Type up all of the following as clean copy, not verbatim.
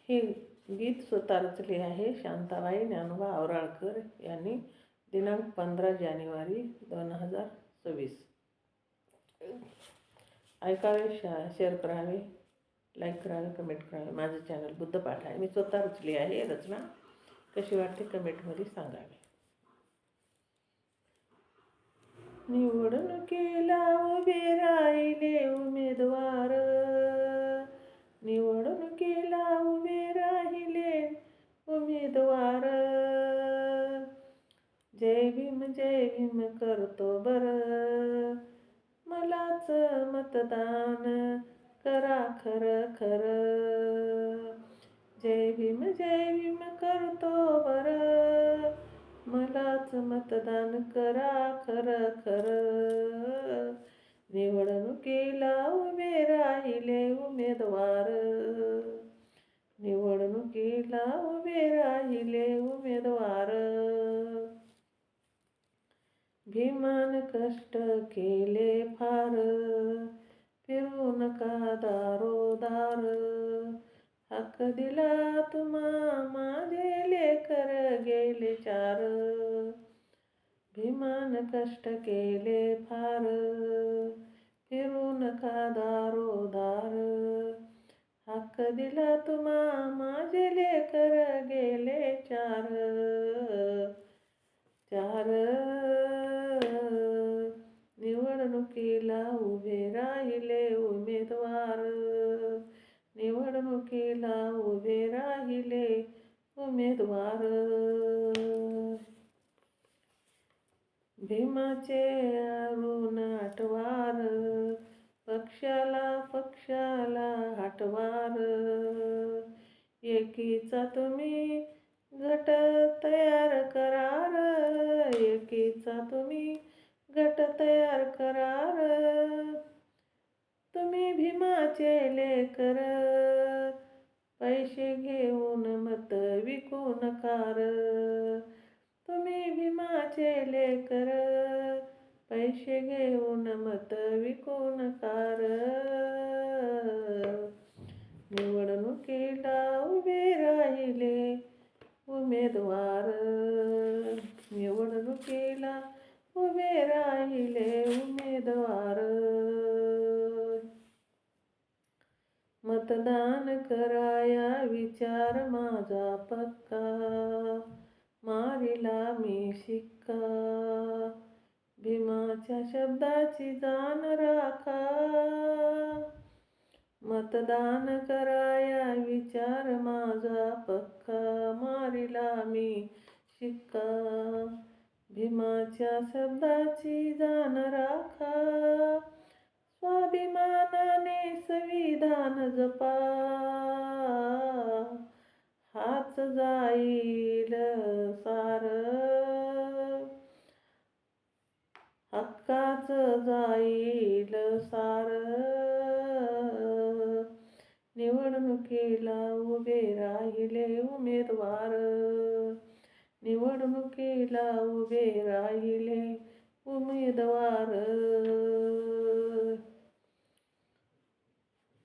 हे गीत स्वतः रचले आहे शांताबाई ज्ञानोबा औराळकर यांनी दिनांक 15 जानेवारी 2026. ऐकावे, शेअर करावे, लाईक करावे, कमेंट करावे. माझं चॅनल बुद्धपाठ आहे. मी स्वतः रचली आहे. रचना कशी वाटते कमेंटमध्ये सांगावे. निवडणुकीला उभे राहिले उमेदवार, निवडणुकीला उभे राहिले उमेदवार, जय भीम करतो बरं, मलाच मतदान करा खरं खरं. जय भीम करतो बरं, मलाच मतदान करा खरं खरं. निवडणुकीला उभे राहिले उमेदवार, निवडणुकीला उभे राहिले उमेदवार. भीमान कष्ट केले फार, फिरू नका दारोदार, हक्क दिला तुम्हा माझे लेकर गेले चार. भीमान कष्ट केले फार, फिरू नका दारोदार, हक्क दिला तुम्हा माझे लेकर गेले चार चार. निवडणुकीला उभे राहिले उमेदवार, निवडणुकीला उभे राहिले उमेदवार. भीमाचे अरुण आटवार, पक्षाला हटवार. एकीचा तुम्ही गट तयार करार, एकीचा तुम्ही गट तयार करार. तुम्ही भीमाचे लेकर, पैसे घेऊन मत विकू नकार. तुम्ही भीमाचे लेकर, पैसे घेऊन मत विकू नकार. निवडणुकीला उभे राहिले उमेदवार, निवडणुकीला उभे राहिले उमेदवार. मतदान कराया विचार माझा पक्का, मारिला मी शिक्का. भीमाच्या शब्दाची जाण राखा, मतदान कराया विचार माझा पक्का, मारिला मी शिक्का. भीमाच्या शब्दाची जाण राखा, स्वाभिमानाने संविधान जपा. हाच जाईल सार, हक्काच जाईल सार. निवडणुकीला उभे राहिले उमेदवार, निवडणुकीला उभे राहिले उमेदवार.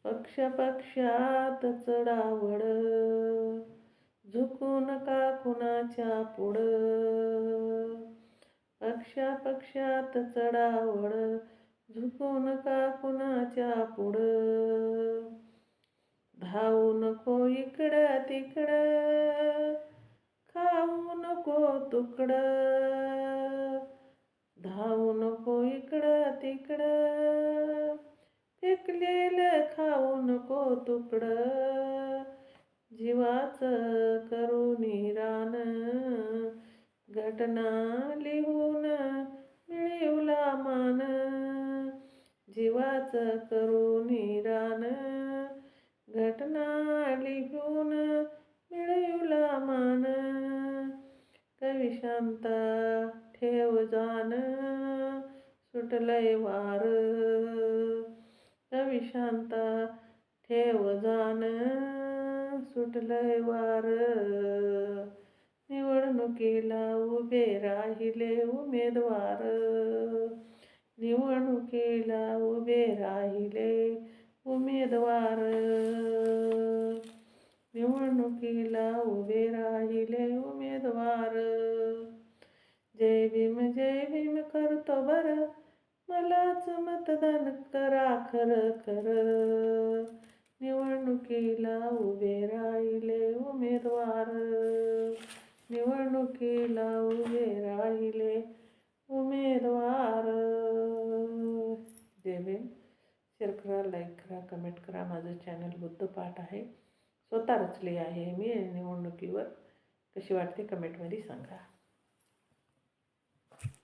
पक्षात चढावड, झुकू नका कुणाच्या पुढं. पक्षात चढावड, झुकू नका कुणाच्या पुढं. धावू नको इकडं तिकडं, खाऊ नको तुकडं. धावू नको इकडं तिकडं, फेकलेलं खाऊ नको तुकडं. जीवाचं करून रान, घटना लिहून मिळवला मान. जीवाचं करून रान, घटना लिहून मिळवला मान. कवी शांता ठेव जाण, सुटलंय वार. कवी शांता ठेव जाण, सुटलंय वार. निवडणुकीला उभे राहिले उमेदवार, निवडणुकीला उभे राहिले उमेदवार. निवडणुकीला निवडणुकीला उभे राहिले उमेदवार. जय भीम करतो बरं, मलाच मतदान करा खरं खरं. निवडणुकीला उभे राहिले उमेदवार. निवडणुकीला उभे राहिले उमेदवार. जय भीम. शेअर करा, लाईक करा, कमेंट करा. माझं चॅनल बुद्धपाठ आहे. स्वतः रचली आहे मी. निवडणुकीवर कशी वाटते कमेंटमध्ये सांगा.